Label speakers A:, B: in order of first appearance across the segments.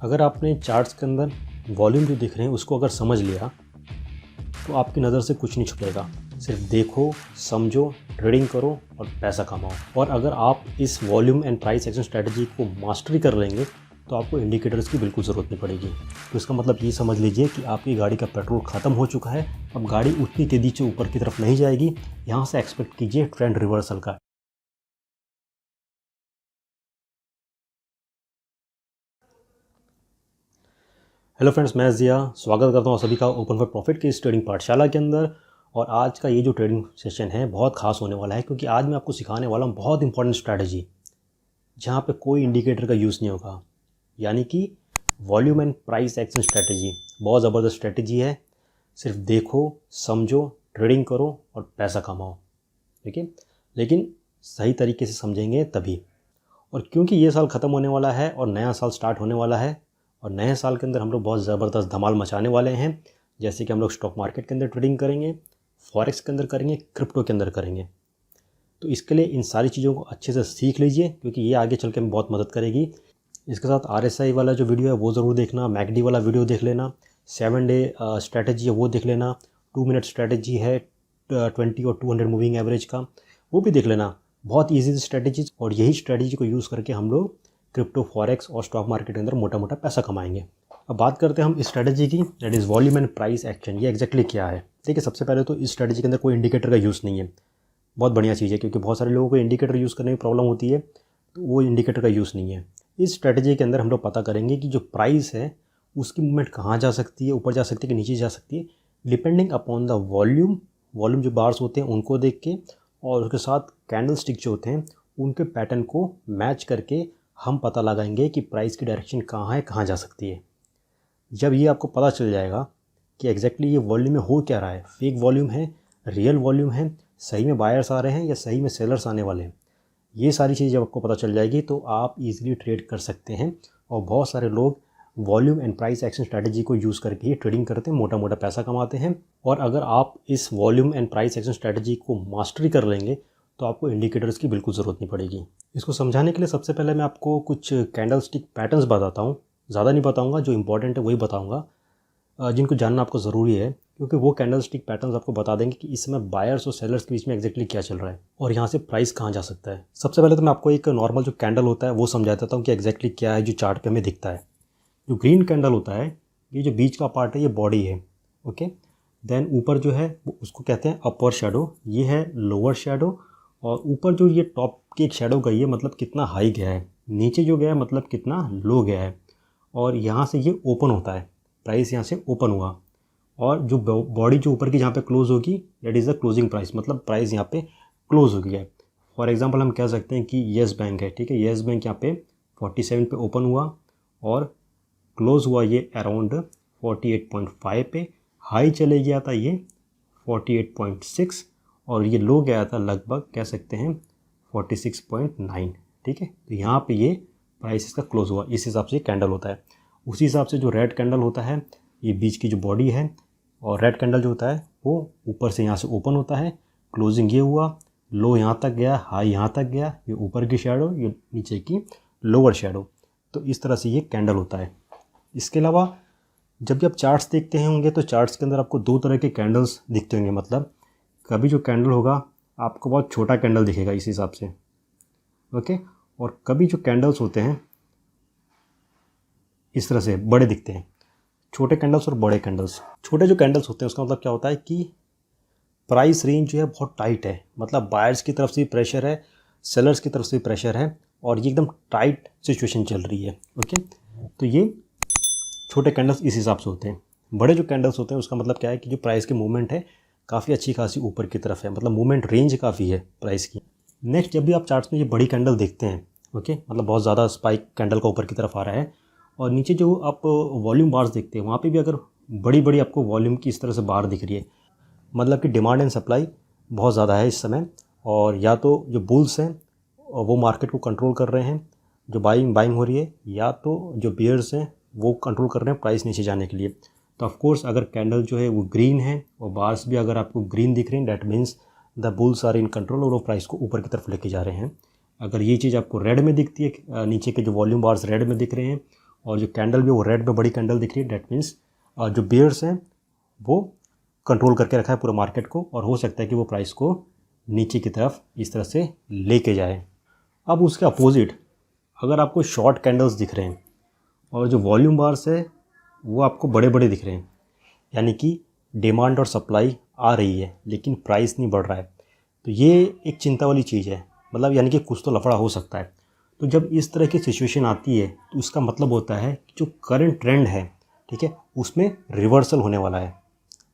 A: अगर आपने चार्ट्स के अंदर वॉल्यूम जो दिख रहे हैं उसको अगर समझ लिया तो आपकी नज़र से कुछ नहीं छुपेगा। सिर्फ देखो, समझो, ट्रेडिंग करो और पैसा कमाओ। और अगर आप इस volume and price action strategy को मास्टरी कर लेंगे तो आपको इंडिकेटर्स की बिल्कुल ज़रूरत नहीं पड़ेगी। तो इसका मतलब ये समझ लीजिए कि आपकी गाड़ी का पेट्रोल ख़त्म हो चुका है। अब गाड़ी उतनी तेज़ी से ऊपर की तरफ नहीं जाएगी। यहाँ से एक्सपेक्ट कीजिए ट्रेंड रिवर्सल का। हेलो फ्रेंड्स, मैं ज़िया स्वागत करता हूँ सभी का ओपन फॉर प्रॉफिट की इस ट्रेडिंग पाठशाला के अंदर। और आज का ये जो ट्रेडिंग सेशन है बहुत खास होने वाला है, क्योंकि आज मैं आपको सिखाने वाला हूँ बहुत इंपॉर्टेंट स्ट्रैटेजी जहाँ पे कोई इंडिकेटर का यूज़ नहीं होगा, यानी कि volume and price action strategy. बहुत ज़बरदस्त स्ट्रैटेजी है। सिर्फ देखो, समझो, ट्रेडिंग करो और पैसा कमाओ। ठीक है, लेकिन सही तरीके से समझेंगे तभी। और क्योंकि ये साल ख़त्म होने वाला है और नया साल स्टार्ट होने वाला है, और नए साल के अंदर हम लोग बहुत ज़बरदस्त धमाल मचाने वाले हैं। जैसे कि हम लोग स्टॉक मार्केट के अंदर ट्रेडिंग करेंगे, फॉरेक्स के अंदर करेंगे, क्रिप्टो के अंदर करेंगे। तो इसके लिए इन सारी चीज़ों को अच्छे से सीख लीजिए, क्योंकि ये आगे चल के हमें बहुत मदद करेगी। इसके साथ RSI वाला जो वीडियो है वो ज़रूर देखना, मैकडी वाला वीडियो देख लेना, 7 डे स्ट्रैटेजी है वो देख लेना, 2 मिनट स्ट्रैटेजी है 20 और 200 मूविंग एवरेज का, वो भी देख लेना। बहुत ईजी स्ट्रैटेजीज, और यही स्ट्रैटेजी को यूज़ करके हम लोग क्रिप्टो, फॉरेक्स और स्टॉक मार्केट के अंदर मोटा मोटा पैसा कमाएंगे। अब बात करते हैं हम इस स्ट्रैटेजी की, that is volume and price action. ये एक्जैक्टली क्या है? देखिए, सबसे पहले तो इस स्ट्रैटेजी के अंदर कोई इंडिकेटर का यूज़ नहीं है। बहुत बढ़िया चीज़ है, क्योंकि बहुत सारे लोगों को इंडिकेटर यूज़ करने में प्रॉब्लम होती है, तो वो इंडिकेटर का यूज़ नहीं है। इस स्ट्रैटेजी के अंदर हम लोग पता करेंगे कि जो प्राइस है उसकी मूवमेंट कहाँ जा सकती है, ऊपर जा सकती है कि नीचे जा सकती है, डिपेंडिंग अपॉन द वॉल्यूम जो बार्स होते हैं उनको देख के, और उसके साथ कैंडल स्टिक जो होते हैं उनके पैटर्न को मैच करके हम पता लगाएंगे कि प्राइस की डायरेक्शन कहाँ है, कहाँ जा सकती है। जब ये आपको पता चल जाएगा कि एग्जैक्टली ये वॉल्यूम में हो क्या रहा है, फेक वॉल्यूम है, रियल वॉल्यूम है, सही में बायर्स आ रहे हैं या सही में सेलर्स आने वाले हैं, ये सारी चीज़ जब आपको पता चल जाएगी तो आप इजीली ट्रेड कर सकते हैं। और बहुत सारे लोग volume and price action strategy को यूज़ करके ही ट्रेडिंग करते हैं, मोटा मोटा पैसा कमाते हैं। और अगर आप इस volume and price action strategy को मास्टरी कर लेंगे तो आपको इंडिकेटर्स की बिल्कुल ज़रूरत नहीं पड़ेगी। इसको समझाने के लिए सबसे पहले मैं आपको कुछ कैंडल स्टिक पैटर्न्स बताता हूँ। ज़्यादा नहीं बताऊँगा, जो इंपॉर्टेंट है वही बताऊँगा, जिनको जानना आपको ज़रूरी है, क्योंकि वो कैंडल स्टिक पैटर्न्स आपको बता देंगे कि इस समय बायर्स और सेलर्स के बीच में एक्जैक्टली क्या चल रहा है और यहाँ से प्राइस कहाँ जा सकता है। सबसे पहले तो मैं आपको एक नॉर्मल जो कैंडल होता है वो समझा देता हूँ कि एक्जैक्टली क्या है जो चार्ट पे हमें दिखता है। जो ग्रीन कैंडल होता है, ये जो बीच का पार्ट है ये बॉडी है, ओके। देन ऊपर जो है वो उसको कहते हैं अपर शेडो, ये है लोअर शेडो। और ऊपर जो ये टॉप की एक शेडो गई है मतलब कितना हाई गया है, नीचे जो गया है मतलब कितना लो गया है। और यहाँ से ये ओपन होता है, प्राइस यहाँ से ओपन हुआ, और जो बॉडी जो ऊपर की जहाँ पे क्लोज होगी that is the closing price, मतलब प्राइस यहाँ पे क्लोज हो गया है। फॉर एग्जांपल हम कह सकते हैं कि येस बैंक है, ठीक है। येस बैंक यहाँ पे 47 पे ओपन हुआ और क्लोज हुआ ये अराउंड 48.5 पे, हाई चले गया था ये 48.6, और ये लो गया था लगभग कह सकते हैं 46.9, ठीक है। तो यहाँ पे ये प्राइस इसका क्लोज हुआ, इस हिसाब से कैंडल होता है। उसी हिसाब से जो रेड कैंडल होता है, ये बीच की जो बॉडी है, और रेड कैंडल जो होता है वो ऊपर से यहाँ से ओपन होता है, क्लोजिंग ये हुआ, लो यहाँ तक गया, हाई यहाँ तक गया, ये ऊपर की शेडो, ये नीचे की लोअर शेडो। तो इस तरह से ये कैंडल होता है। इसके अलावा जब भी आप चार्ट्स देखते होंगे तो चार्ट्स के अंदर आपको दो तरह के कैंडल्स दिखते होंगे। मतलब कभी जो कैंडल होगा आपको बहुत छोटा कैंडल दिखेगा इस हिसाब से, ओके। और कभी जो कैंडल्स होते हैं इस तरह से बड़े दिखते हैं। छोटे कैंडल्स और बड़े कैंडल्स, छोटे जो कैंडल्स होते हैं उसका मतलब क्या होता है कि प्राइस रेंज जो है बहुत टाइट है, मतलब बायर्स की तरफ से प्रेशर है, सेलर्स की तरफ से प्रेशर है, और ये एकदम टाइट सिचुएशन चल रही है, ओके। तो ये छोटे कैंडल्स इस हिसाब से होते हैं। बड़े जो कैंडल्स होते हैं उसका मतलब क्या है कि जो प्राइस की मूवमेंट है काफ़ी अच्छी खासी ऊपर की तरफ है, मतलब मूवमेंट रेंज काफ़ी है प्राइस की। नेक्स्ट, जब भी आप चार्ट्स में ये बड़ी कैंडल देखते हैं, ओके, मतलब बहुत ज़्यादा स्पाइक कैंडल का ऊपर की तरफ आ रहा है, और नीचे जो आप वॉल्यूम बार्स देखते हैं वहाँ पे भी अगर बड़ी बड़ी आपको वॉल्यूम की इस तरह से बार दिख रही है, मतलब कि डिमांड एंड सप्लाई बहुत ज़्यादा है इस समय, और या तो जो बुल्स हैं वो मार्केट को कंट्रोल कर रहे हैं, जो बाइंग हो रही है, या तो जो बियर्स हैं वो कंट्रोल कर रहे हैं प्राइस नीचे जाने के लिए। तो ऑफ कोर्स अगर कैंडल जो है वो ग्रीन है और बार्स भी अगर आपको ग्रीन दिख रहे हैं, that means the bulls are in control और वो प्राइस को ऊपर की तरफ लेके जा रहे हैं। अगर ये चीज़ आपको रेड में दिखती है, नीचे के जो वॉल्यूम बार्स रेड में दिख रहे हैं, और जो कैंडल भी वो रेड में बड़ी कैंडल दिख रही है, डेट मीन्स जो बेयर्स हैं वो कंट्रोल करके रखा है पूरा मार्केट को, और हो सकता है कि वो प्राइस को नीचे की तरफ इस तरह से लेके जाए। अब उसके अपोजिट अगर आपको शॉर्ट कैंडल्स दिख रहे हैं और जो वॉल्यूम बार्स है वो आपको बड़े बड़े दिख रहे हैं, यानी कि डिमांड और सप्लाई आ रही है लेकिन प्राइस नहीं बढ़ रहा है, तो ये एक चिंता वाली चीज़ है। मतलब यानी कि कुछ तो लफड़ा हो सकता है। तो जब इस तरह की सिचुएशन आती है तो उसका मतलब होता है कि जो करंट ट्रेंड है, ठीक है, उसमें रिवर्सल होने वाला है।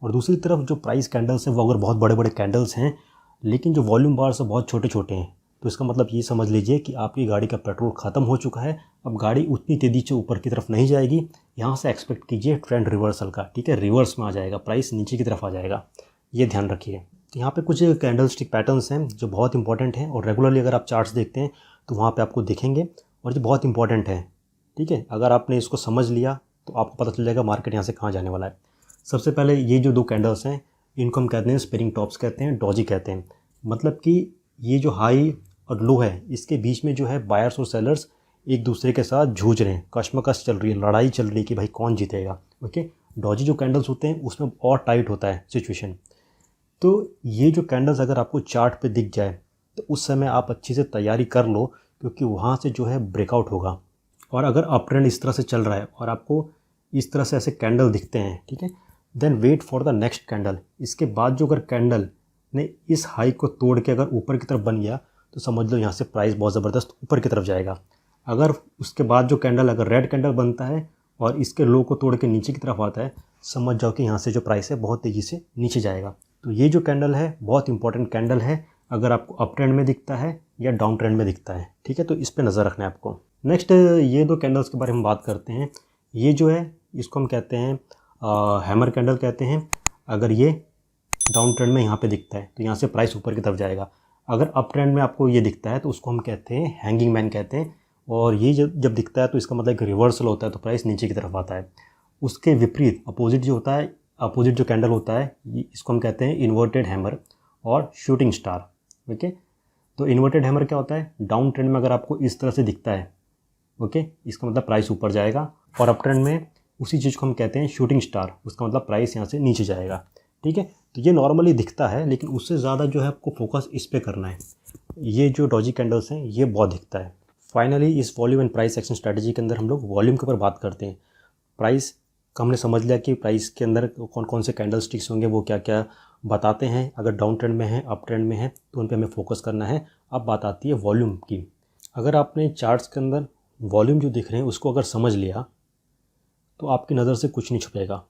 A: और दूसरी तरफ जो प्राइस कैंडल्स हैं वो अगर बहुत बड़े बड़े कैंडल्स हैं लेकिन जो वॉल्यूम बार्स है बहुत छोटे छोटे हैं, तो इसका मतलब ये समझ लीजिए कि आपकी गाड़ी का पेट्रोल ख़त्म हो चुका है। अब गाड़ी उतनी तेज़ी से ऊपर की तरफ नहीं जाएगी, यहाँ से एक्सपेक्ट कीजिए ट्रेंड रिवर्सल का, ठीक है, रिवर्स में आ जाएगा, प्राइस नीचे की तरफ आ जाएगा, ये ध्यान रखिए। तो यहाँ पे कुछ कैंडल स्टिक पैटर्न्स हैं जो बहुत इंपॉर्टेंट हैं और रेगुलरली अगर आप चार्ट्स देखते हैं तो वहाँ पे आपको दिखेंगे और ये बहुत इंपॉर्टेंट है, ठीक है। अगर आपने इसको समझ लिया तो आपको पता चल जाएगा मार्केट यहाँ से कहाँ जाने वाला है। सबसे पहले ये जो दो कैंडल्स हैं इनको हम कहते हैं स्पिरिंग टॉप्स कहते हैं, डॉजी कहते हैं। मतलब कि ये जो हाई और लो है इसके बीच में जो है बायर्स और सेलर्स एक दूसरे के साथ जूझ रहे हैं, कशमकश चल रही है, लड़ाई चल रही है कि भाई कौन जीतेगा। ओके, डॉजी जो कैंडल्स होते हैं उसमें और टाइट होता है सिचुएशन। तो ये जो कैंडल्स अगर आपको चार्ट पे दिख जाए तो उस समय आप अच्छी से तैयारी कर लो, क्योंकि वहाँ से जो है ब्रेकआउट होगा। और अगर अप ट्रेंड इस तरह से चल रहा है और आपको इस तरह से ऐसे कैंडल दिखते हैं, ठीक है, then wait for the next candle. इसके बाद जो अगर कैंडल ने इस हाई को तोड़ के अगर ऊपर की तरफ बन गया तो समझ लो यहाँ से प्राइस बहुत ज़बरदस्त ऊपर की तरफ जाएगा। अगर उसके बाद जो कैंडल अगर रेड कैंडल बनता है और इसके लो को तोड़ के नीचे की तरफ आता है, समझ जाओ कि यहाँ से जो प्राइस है बहुत तेज़ी से नीचे जाएगा। तो ये जो कैंडल है बहुत इंपॉर्टेंट कैंडल है, अगर आपको अप ट्रेंड में दिखता है या डाउन ट्रेंड में दिखता है, ठीक है, तो इस पर नज़र रखना है आपको। नेक्स्ट ये दो कैंडल्स के बारे में बात करते हैं। ये जो है इसको हम कहते हैं हैमर कैंडल कहते हैं। अगर ये डाउन ट्रेंड में यहाँ पे दिखता है तो यहाँ से प्राइस ऊपर की तरफ जाएगा। अगर अप ट्रेंड में आपको ये दिखता है तो उसको हम कहते हैं हैंगिंग मैन कहते हैं। और ये जब दिखता है तो इसका मतलब एक रिवर्सल होता है, तो प्राइस नीचे की तरफ आता है। उसके विपरीत अपोजिट जो होता है, अपोजिट जो कैंडल होता है इसको हम कहते हैं इन्वर्टेड हैमर और शूटिंग स्टार। ओके, तो इन्वर्टेड हैमर क्या होता है, डाउन ट्रेंड में अगर आपको इस तरह से दिखता है, ओके, इसका मतलब प्राइस ऊपर जाएगा। और अप ट्रेंड में उसी चीज़ को हम कहते हैं शूटिंग स्टार, उसका मतलब प्राइस यहाँ से नीचे जाएगा, ठीक है। तो ये नॉर्मली दिखता है लेकिन उससे ज़्यादा जो है आपको फोकस इस पे करना है। ये जो डॉजी कैंडल्स हैं ये बहुत दिखता है। फाइनली इस volume and price action strategy के अंदर हम लोग वॉल्यूम के ऊपर बात करते हैं। प्राइस का हमने समझ लिया कि प्राइस के अंदर कौन कौन से कैंडल स्टिक्स होंगे, वो क्या क्या बताते हैं। अगर डाउन ट्रेंड में है, अप ट्रेंड में है, तो उन पर हमें फोकस करना है। अब बात आती है वॉल्यूम की। अगर आपने चार्ट्स के अंदर वॉल्यूम जो दिख रहे हैं उसको अगर समझ लिया तो आपकी नज़र से कुछ नहीं छुपेगा।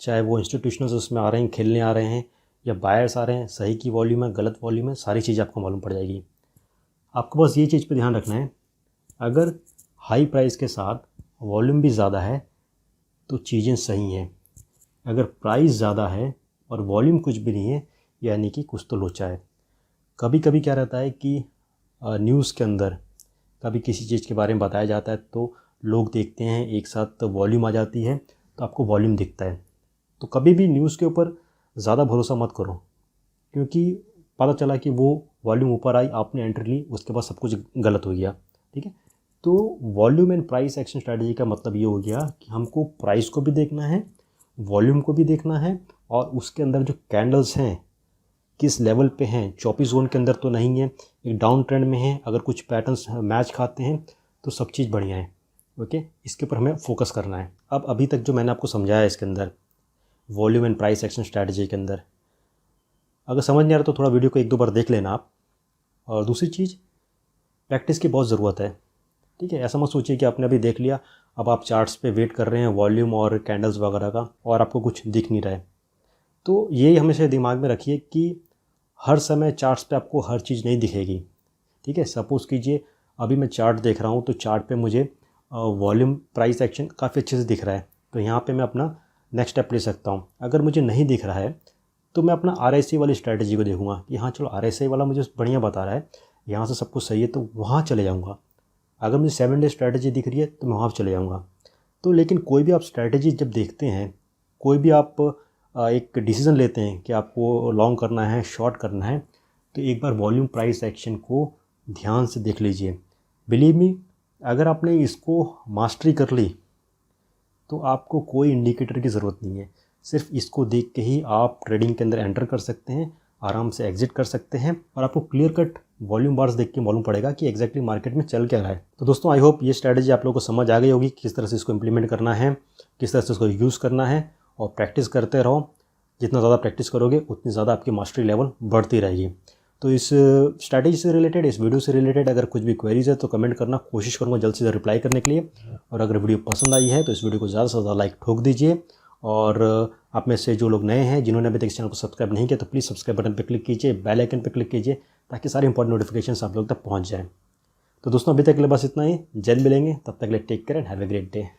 A: चाहे वो इंस्टीट्यूशनल्स उसमें आ रहे हैं, खेलने आ रहे हैं, या बायर्स आ रहे हैं, सही की वॉल्यूम है, गलत वॉल्यूम है, सारी चीज़ आपको मालूम पड़ जाएगी। आपको बस ये चीज़ पे ध्यान रखना है, अगर हाई प्राइस के साथ वॉल्यूम भी ज़्यादा है तो चीज़ें सही हैं। अगर प्राइस ज़्यादा है और वॉल्यूम कुछ भी नहीं है, यानी कि कुछ तो लोचा है। कभी कभी क्या रहता है कि न्यूज़ के अंदर कभी किसी चीज़ के बारे में बताया जाता है तो लोग देखते हैं, एक साथ वॉल्यूम आ जाती है तो आपको वॉल्यूम दिखता है। तो कभी भी न्यूज़ के ऊपर ज़्यादा भरोसा मत करो, क्योंकि पता चला कि वो वॉल्यूम ऊपर आई, आपने एंट्री ली, उसके बाद सब कुछ गलत हो गया, ठीक है। तो volume and price action strategy का मतलब ये हो गया कि हमको प्राइस को भी देखना है, वॉल्यूम को भी देखना है, और उसके अंदर जो कैंडल्स हैं किस लेवल पे हैं, 24 जोन के अंदर तो नहीं है, एक डाउन ट्रेंड में है, अगर कुछ पैटर्न्स मैच खाते हैं तो सब चीज़ बढ़िया है। ओके, इसके ऊपर हमें फोकस करना है। अब अभी तक जो मैंने आपको समझाया है इसके अंदर volume and price action strategy के अंदर, अगर समझ नहीं आ रहा तो थोड़ा वीडियो को एक दो बार देख लेना आप। और दूसरी चीज़, प्रैक्टिस की बहुत ज़रूरत है, ठीक है। ऐसा मत सोचिए कि आपने अभी देख लिया, अब आप चार्ट्स पे वेट कर रहे हैं वॉल्यूम और कैंडल्स वगैरह का और आपको कुछ दिख नहीं रहा है। तो ये हमेशा दिमाग में रखिए कि हर समय चार्ट्स पे आपको हर चीज़ नहीं दिखेगी, ठीक है। सपोज़ कीजिए अभी मैं चार्ट देख रहा हूँ तो चार्ट पे मुझे वॉल्यूम प्राइस एक्शन काफ़ी अच्छे से दिख रहा है, तो यहाँ पे मैं अपना नेक्स्ट स्टेप ले सकता हूँ। अगर मुझे नहीं दिख रहा है तो मैं अपना RSI वाली स्ट्रैटेजी को देखूँगा कि हाँ चलो RSI वाला मुझे बढ़िया बता रहा है, यहाँ से सब कुछ सही है, तो वहाँ चले जाऊँगा। अगर मुझे 7 डे स्ट्रैटेजी दिख रही है तो मैं वहाँ चले जाऊँगा। तो लेकिन कोई भी आप स्ट्रैटेजी जब देखते हैं, कोई भी आप एक डिसीज़न लेते हैं कि आपको लॉन्ग करना है, शॉर्ट करना है, तो एक बार वॉल्यूम प्राइस एक्शन को ध्यान से देख लीजिए। बिलीव मी, अगर आपने इसको मास्टरी कर ली तो आपको कोई इंडिकेटर की ज़रूरत नहीं है। सिर्फ इसको देख के ही आप ट्रेडिंग के अंदर एंटर कर सकते हैं, आराम से एग्जिट कर सकते हैं और आपको क्लियर कट वॉल्यूम बार्स देख के मालूम पड़ेगा कि एग्जैक्टली मार्केट में चल क्या रहा है। तो दोस्तों आई होप ये स्ट्रैटेजी आप लोगों को समझ आ गई होगी, किस तरह से इसको इम्प्लीमेंट करना है, किस तरह से इसको यूज़ करना है, और प्रैक्टिस करते रहो। जितना ज़्यादा प्रैक्टिस करोगे उतनी ज़्यादा आपकी मास्टरी लेवल बढ़ती रहेगी। तो इस स्ट्रैटेजी से रिलेटेड, इस वीडियो से रिलेटेड अगर कुछ भी क्वेरीज है तो कमेंट करना, कोशिश करूँगा जल्द से जल्द रिप्लाई करने के लिए। और अगर वीडियो पसंद आई है तो इस वीडियो को ज़्यादा से ज़्यादा लाइक ठोक दीजिए। और आप में से जो लोग नए हैं, जिन्होंने अभी तक इस चैनल को सब्सक्राइब नहीं किया, तो प्लीज़ सब्सक्राइब बटन पर क्लिक कीजिए, बेल आइकन पर क्लिक कीजिए, ताकि सारे इंपॉर्टेंट नोटिफिकेशंस आप लोग तक पहुँच जाएँ। तो दोस्तों अभी तक के लिए बस इतना ही। जल्द मिलेंगे, तब तक के लिए take care and have a great day.